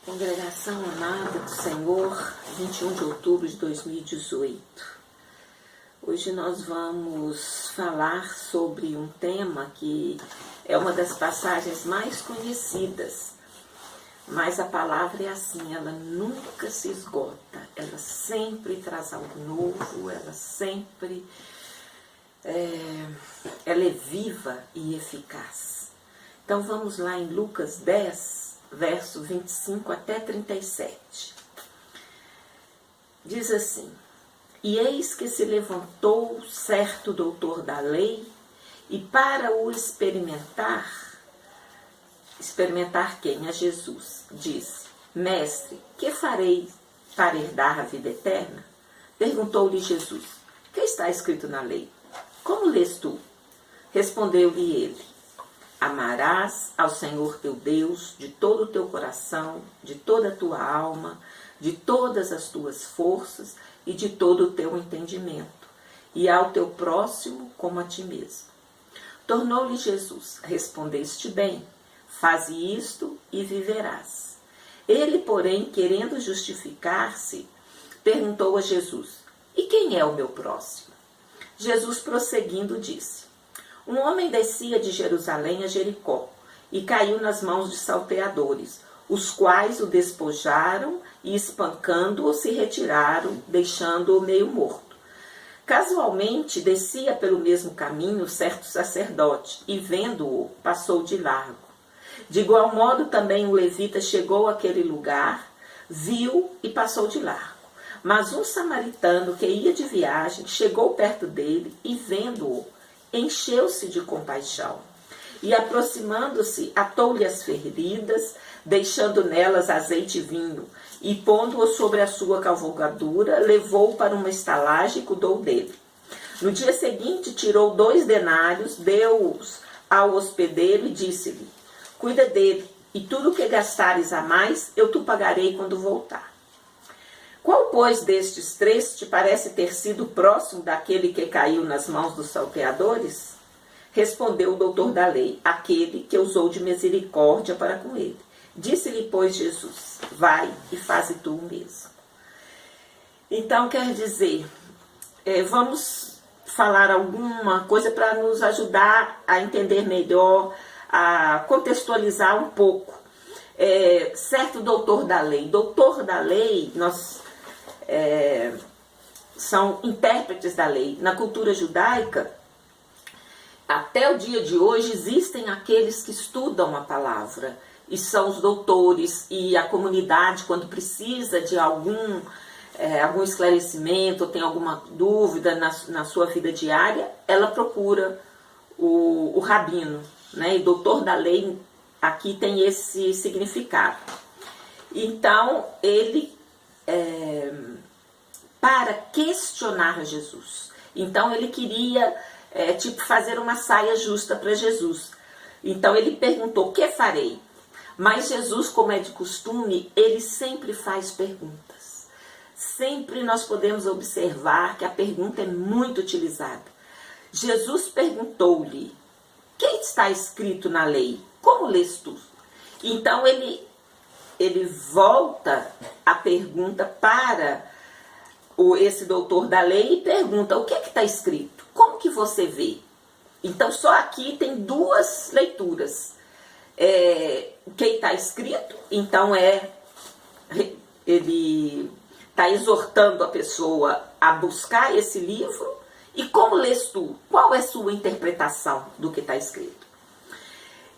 Congregação amada do Senhor, 21 de outubro de 2018. Hoje nós vamos falar sobre um tema que é uma das passagens mais conhecidas, mas a palavra é assim, ela nunca se esgota, ela sempre traz algo novo, ela sempre ela é viva e eficaz. Então vamos lá em Lucas 10, verso 25 até 37. Diz assim: E eis que se levantou certo doutor da lei, e para o experimentar quem? A Jesus, disse: Mestre, que farei para herdar a vida eterna? Perguntou-lhe Jesus: Que está escrito na lei? Como lês tu? Respondeu-lhe ele: Amarás ao Senhor teu Deus de todo o teu coração, de toda a tua alma, de todas as tuas forças e de todo o teu entendimento, e ao teu próximo como a ti mesmo. Tornou-lhe Jesus: Respondeste bem, faze isto e viverás. Ele, porém, querendo justificar-se, perguntou a Jesus: E quem é o meu próximo? Jesus, prosseguindo, disse: Um homem descia de Jerusalém a Jericó e caiu nas mãos de salteadores, os quais o despojaram e, espancando-o, se retiraram, deixando-o meio morto. Casualmente, descia pelo mesmo caminho certo sacerdote e, vendo-o, passou de largo. De igual modo, também um levita chegou àquele lugar, viu e passou de largo. Mas um samaritano que ia de viagem chegou perto dele e, vendo-o, encheu-se de compaixão e, aproximando-se, atou-lhe as feridas, deixando nelas azeite e vinho, e, pondo-o sobre a sua cavalgadura, levou-o para uma estalagem e cuidou dele. No dia seguinte, tirou 2 denários, deu-os ao hospedeiro e disse-lhe: Cuida dele, e tudo o que gastares a mais, eu te pagarei quando voltar. Qual, pois, destes 3 te parece ter sido próximo daquele que caiu nas mãos dos salteadores? Respondeu o doutor da lei: Aquele que usou de misericórdia para com ele. Disse-lhe, pois, Jesus: Vai e faze tu o mesmo. Então, quer dizer, vamos falar alguma coisa para nos ajudar a entender melhor, a contextualizar um pouco. Certo doutor da lei. Doutor da lei, são intérpretes da lei. Na cultura judaica, até o dia de hoje, existem aqueles que estudam a palavra, e são os doutores, e a comunidade, quando precisa de algum esclarecimento, ou tem alguma dúvida na sua vida diária, ela procura o rabino, né? E doutor da lei aqui tem esse significado. Então, ele para questionar Jesus. Então ele queria fazer uma saia justa para Jesus. Então ele perguntou: que farei? Mas Jesus, como é de costume, ele sempre faz perguntas. Sempre nós podemos observar que a pergunta é muito utilizada. Jesus perguntou-lhe: que está escrito na lei? Como lês tu? Então ele volta a pergunta para esse doutor da lei e pergunta: o que está escrito? Como que você vê? Então só aqui tem 2 leituras. O que está escrito, então ele está exortando a pessoa a buscar esse livro. E como lês tu? Qual é a sua interpretação do que está escrito?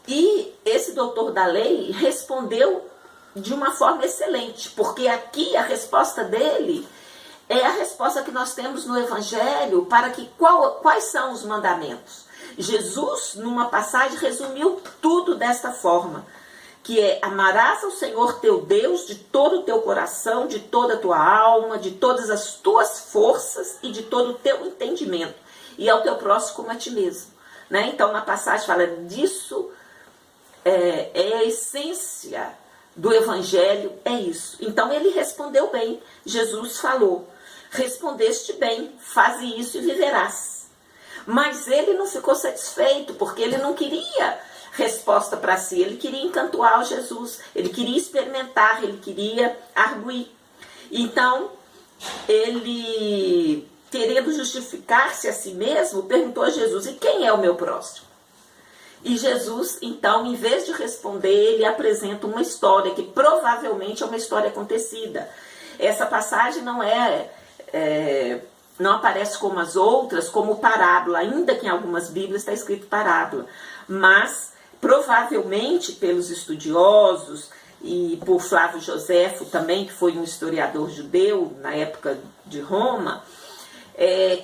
E esse doutor da lei respondeu de uma forma excelente, porque aqui a resposta dele é a resposta que nós temos no Evangelho para quais são os mandamentos. Jesus, numa passagem, resumiu tudo desta forma, que é: amarás ao Senhor teu Deus de todo o teu coração, de toda a tua alma, de todas as tuas forças e de todo o teu entendimento, e ao teu próximo como a ti mesmo. Né? Então, na passagem fala disso, é a essência do Evangelho, é isso. Então ele respondeu bem. Jesus falou: respondeste bem, faze isso e viverás. Mas ele não ficou satisfeito, porque ele não queria resposta para si, ele queria encantoar o Jesus, ele queria experimentar, ele queria arguir. Então, ele, querendo justificar-se a si mesmo, perguntou a Jesus: e quem é o meu próximo? E Jesus, então, em vez de responder, ele apresenta uma história que provavelmente é uma história acontecida. Essa passagem não aparece como as outras, como parábola, ainda que em algumas Bíblias está escrito parábola. Mas, provavelmente, pelos estudiosos e por Flávio Joséfo também, que foi um historiador judeu na época de Roma,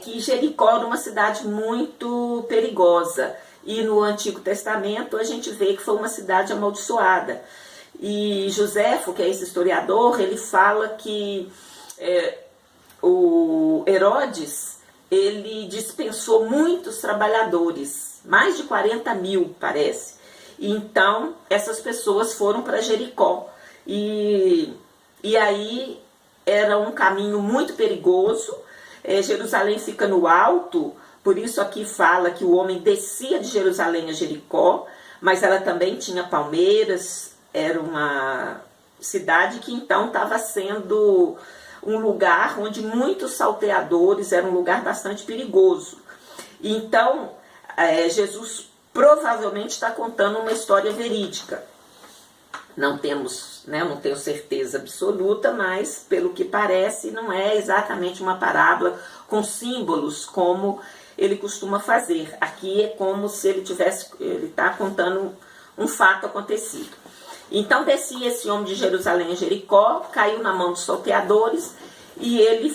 que Jericó era uma cidade muito perigosa. E no Antigo Testamento a gente vê que foi uma cidade amaldiçoada. E Joséfo, que é esse historiador, ele fala que o Herodes, ele dispensou muitos trabalhadores, mais de 40 mil, parece. E então, essas pessoas foram para Jericó. E aí era um caminho muito perigoso. Jerusalém fica no alto, por isso aqui fala que o homem descia de Jerusalém a Jericó, mas ela também tinha palmeiras, era uma cidade que então estava sendo um lugar onde muitos salteadores, era um lugar bastante perigoso. Então, Jesus provavelmente está contando uma história verídica. Não temos, não tenho certeza absoluta, mas pelo que parece não é exatamente uma parábola com símbolos como ele costuma fazer. Aqui é como se ele está contando um fato acontecido. Então descia esse homem de Jerusalém a Jericó, caiu na mão dos salteadores e ele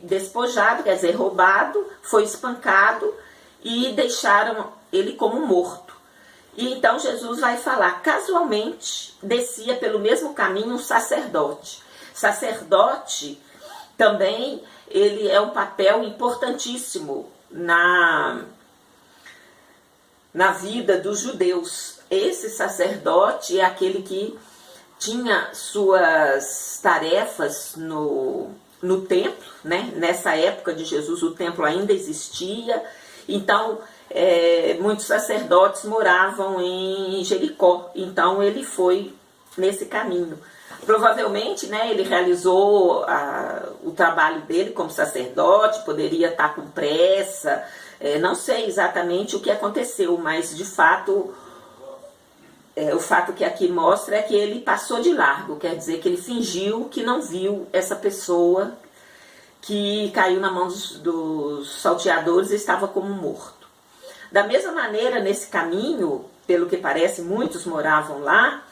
despojado, quer dizer, roubado, foi espancado e deixaram ele como morto. E então Jesus vai falar: casualmente descia pelo mesmo caminho um sacerdote. Sacerdote também, ele é um papel importantíssimo na vida dos judeus. Esse sacerdote é aquele que tinha suas tarefas no templo, né? Nessa época de Jesus o templo ainda existia, então muitos sacerdotes moravam em Jericó, então ele foi nesse caminho. Provavelmente, ele realizou o trabalho dele como sacerdote, poderia estar com pressa, não sei exatamente o que aconteceu, mas de fato, o fato que aqui mostra é que ele passou de largo, quer dizer que ele fingiu que não viu essa pessoa que caiu na mão dos salteadores e estava como morto. Da mesma maneira, nesse caminho, pelo que parece, muitos moravam lá,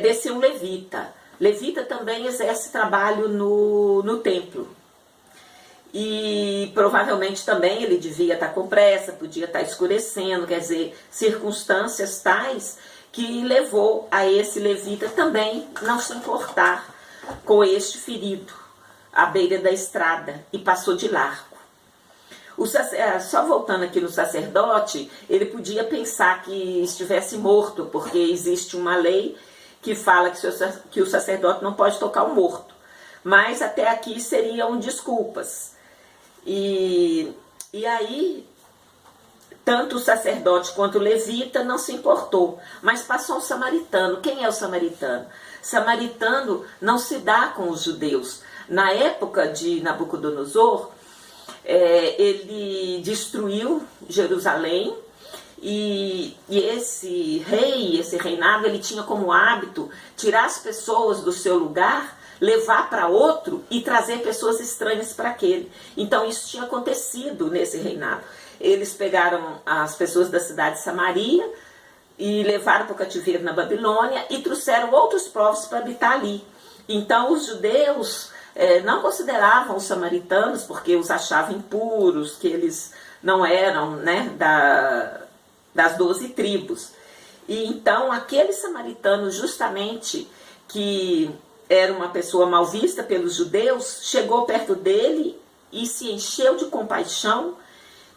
desceu um levita. Levita também exerce trabalho no templo. E provavelmente também ele devia estar com pressa, podia estar escurecendo, quer dizer, circunstâncias tais que levou a esse levita também não se importar com este ferido à beira da estrada e passou de largo. Só voltando aqui no sacerdote, ele podia pensar que estivesse morto, porque existe uma lei que fala que o sacerdote não pode tocar o morto. Mas até aqui seriam desculpas. E aí, tanto o sacerdote quanto o levita não se importou. Mas passou um samaritano. Quem é o samaritano? Samaritano não se dá com os judeus. Na época de Nabucodonosor, ele destruiu Jerusalém. E esse rei, esse reinado, ele tinha como hábito tirar as pessoas do seu lugar, levar para outro e trazer pessoas estranhas para aquele. Então isso tinha acontecido nesse reinado. Eles pegaram as pessoas da cidade de Samaria e levaram para o cativeiro na Babilônia e trouxeram outros povos para habitar ali. Então os judeus não consideravam os samaritanos porque os achavam impuros, que eles não eram das 12 tribos. E então aquele samaritano, justamente, que era uma pessoa mal vista pelos judeus, chegou perto dele e se encheu de compaixão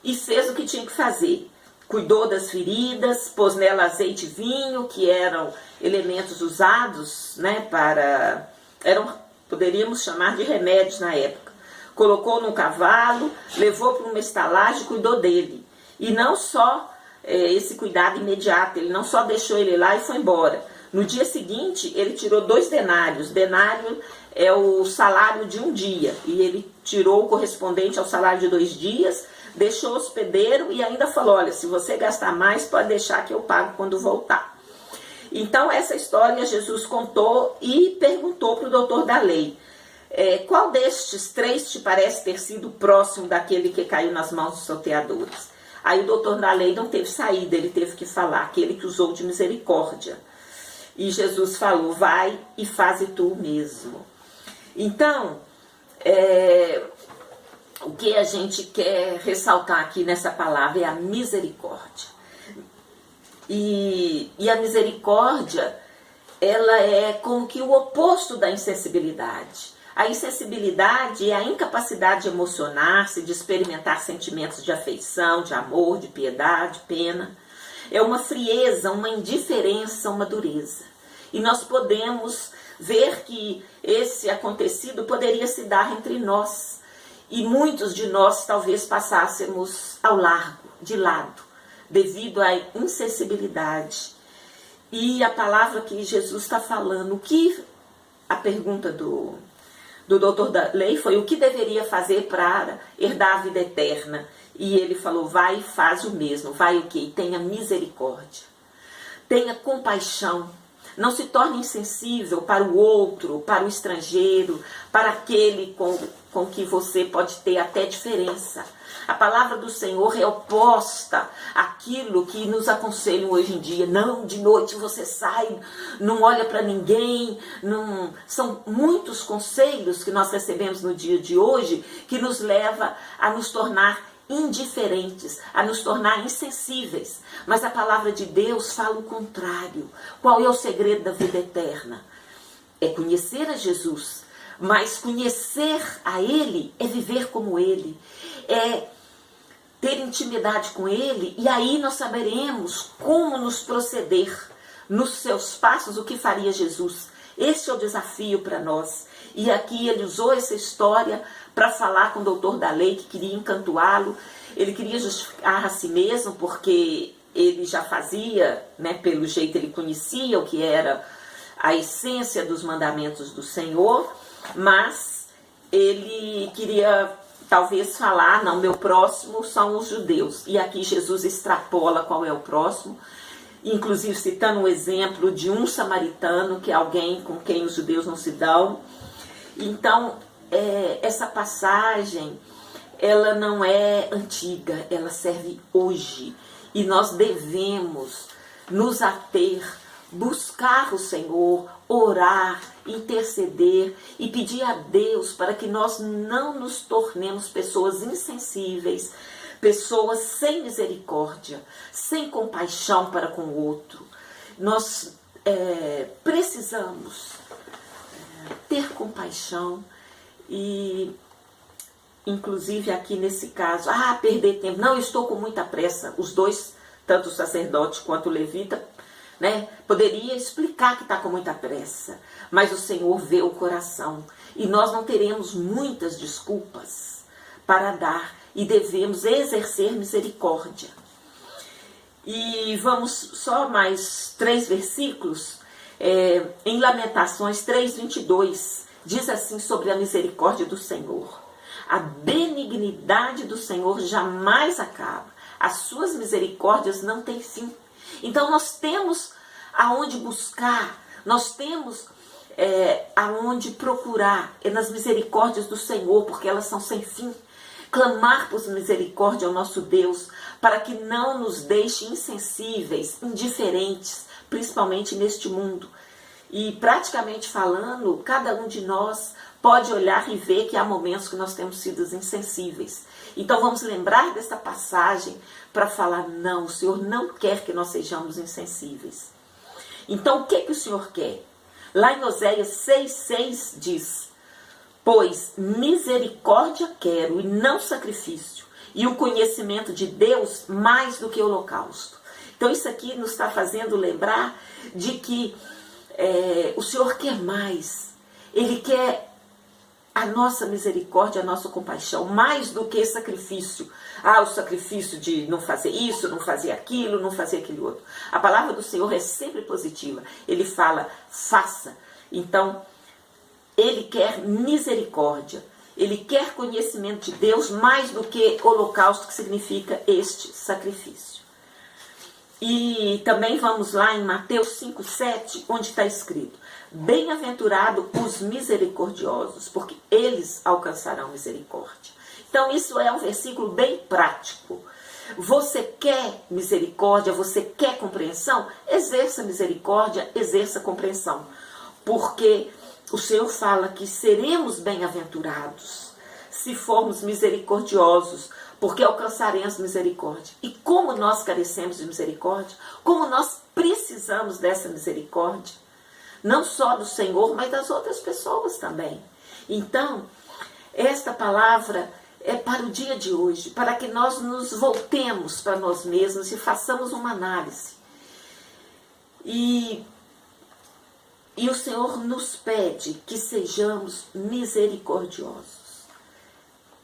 e fez o que tinha que fazer. Cuidou das feridas, pôs nela azeite e vinho, que eram elementos usados, poderíamos chamar de remédios na época. Colocou num cavalo, levou para uma estalagem e cuidou dele. E não só esse cuidado imediato. Ele não só deixou ele lá e foi embora. No dia seguinte, ele tirou 2 denários. Denário é o salário de um dia. E ele tirou o correspondente ao salário de 2 dias, deixou o hospedeiro e ainda falou, olha, se você gastar mais, pode deixar que eu pago quando voltar. Então, essa história Jesus contou e perguntou para o doutor da lei, qual destes 3 te parece ter sido próximo daquele que caiu nas mãos dos salteadores? Aí o doutor da lei não teve saída, ele teve que falar, aquele que usou de misericórdia. E Jesus falou, vai e faze tu mesmo. Então, o que a gente quer ressaltar aqui nessa palavra é a misericórdia. E a misericórdia, ela é como que o oposto da insensibilidade. A insensibilidade é a incapacidade de emocionar-se, de experimentar sentimentos de afeição, de amor, de piedade, pena. É uma frieza, uma indiferença, uma dureza. E nós podemos ver que esse acontecido poderia se dar entre nós. E muitos de nós talvez passássemos ao largo, de lado, devido à insensibilidade. E a palavra que Jesus está falando, a pergunta do doutor da lei foi o que deveria fazer para herdar a vida eterna. E ele falou, vai e faz o mesmo. Vai o quê? Tenha misericórdia. Tenha compaixão. Não se torne insensível para o outro, para o estrangeiro, para aquele com que você pode ter até diferença. A palavra do Senhor é oposta àquilo que nos aconselham hoje em dia. Não, de noite você sai, não olha para ninguém. Não. São muitos conselhos que nós recebemos no dia de hoje que nos leva a nos tornar indiferentes, a nos tornar insensíveis. Mas a palavra de Deus fala o contrário. Qual é o segredo da vida eterna? É conhecer a Jesus. Mas conhecer a Ele é viver como Ele. É ter intimidade com Ele. E aí nós saberemos como nos proceder nos seus passos, o que faria Jesus. Esse é o desafio para nós. E aqui ele usou essa história para falar com o doutor da lei que queria encantuá-lo. Ele queria justificar a si mesmo porque ele já fazia, né, pelo jeito ele conhecia o que era a essência dos mandamentos do Senhor, mas ele queria talvez falar, não, meu próximo são os judeus. E aqui Jesus extrapola qual é o próximo, inclusive citando um exemplo de um samaritano, que é alguém com quem os judeus não se dão. Então, essa passagem, ela não é antiga, ela serve hoje. E nós devemos nos ater, buscar o Senhor, orar, interceder e pedir a Deus para que nós não nos tornemos pessoas insensíveis, pessoas sem misericórdia, sem compaixão para com o outro. Nós precisamos ter compaixão e, inclusive aqui nesse caso, perder tempo. Não, estou com muita pressa. Os dois, tanto o sacerdote quanto o levita, né, poderia explicar que está com muita pressa, mas o Senhor vê o coração e nós não teremos muitas desculpas para dar e devemos exercer misericórdia. E vamos só mais 3 versículos. Em Lamentações 3:22 diz assim sobre a misericórdia do Senhor: a benignidade do Senhor jamais acaba, as suas misericórdias não têm fim. Então nós temos aonde buscar, nós temos aonde procurar, nas misericórdias do Senhor, porque elas são sem fim. Clamar por misericórdia ao nosso Deus, para que não nos deixe insensíveis, indiferentes, principalmente neste mundo. E praticamente falando, cada um de nós pode olhar e ver que há momentos que nós temos sido insensíveis. Então vamos lembrar dessa passagem para falar, não, o Senhor não quer que nós sejamos insensíveis. Então o que o Senhor quer? Lá em Oséias 6:6 diz: pois misericórdia quero e não sacrifício, e o conhecimento de Deus mais do que holocausto. Então isso aqui nos está fazendo lembrar de que o Senhor quer mais. Ele quer a nossa misericórdia, a nossa compaixão, mais do que sacrifício. O sacrifício de não fazer isso, não fazer aquilo, não fazer aquele outro. A palavra do Senhor é sempre positiva. Ele fala, faça. Então, Ele quer misericórdia. Ele quer conhecimento de Deus mais do que holocausto, que significa este sacrifício. E também vamos lá em Mateus 5,7, onde está escrito: bem-aventurado os misericordiosos, porque eles alcançarão misericórdia. Então isso é um versículo bem prático. Você quer misericórdia, você quer compreensão? Exerça misericórdia, exerça compreensão. Porque o Senhor fala que seremos bem-aventurados se formos misericordiosos, porque alcançaremos misericórdia. E como nós carecemos de misericórdia, como nós precisamos dessa misericórdia, não só do Senhor, mas das outras pessoas também. Então, esta palavra é para o dia de hoje, para que nós nos voltemos para nós mesmos e façamos uma análise. E o Senhor nos pede que sejamos misericordiosos.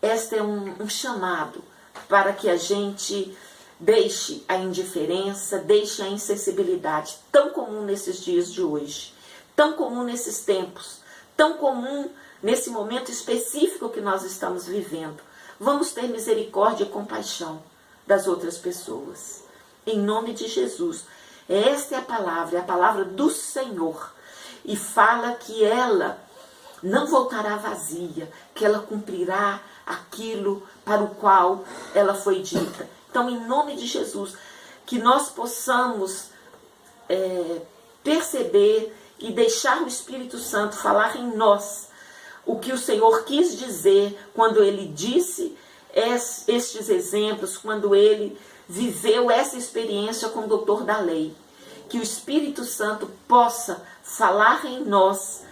Este é um chamado para que a gente deixe a indiferença, deixe a insensibilidade, tão comum nesses dias de hoje, tão comum nesses tempos, tão comum nesse momento específico que nós estamos vivendo. Vamos ter misericórdia e compaixão das outras pessoas. Em nome de Jesus. Esta é a palavra do Senhor. E fala que ela não voltará vazia, que ela cumprirá aquilo para o qual ela foi dita. Então, em nome de Jesus, que nós possamos perceber e deixar o Espírito Santo falar em nós o que o Senhor quis dizer quando Ele disse estes exemplos, quando Ele viveu essa experiência com o doutor da lei. Que o Espírito Santo possa falar em nós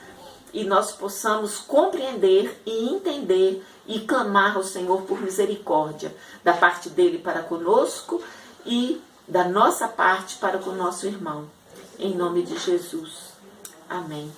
e nós possamos compreender e entender e clamar ao Senhor por misericórdia, da parte dele para conosco e da nossa parte para com o nosso irmão. Em nome de Jesus. Amém.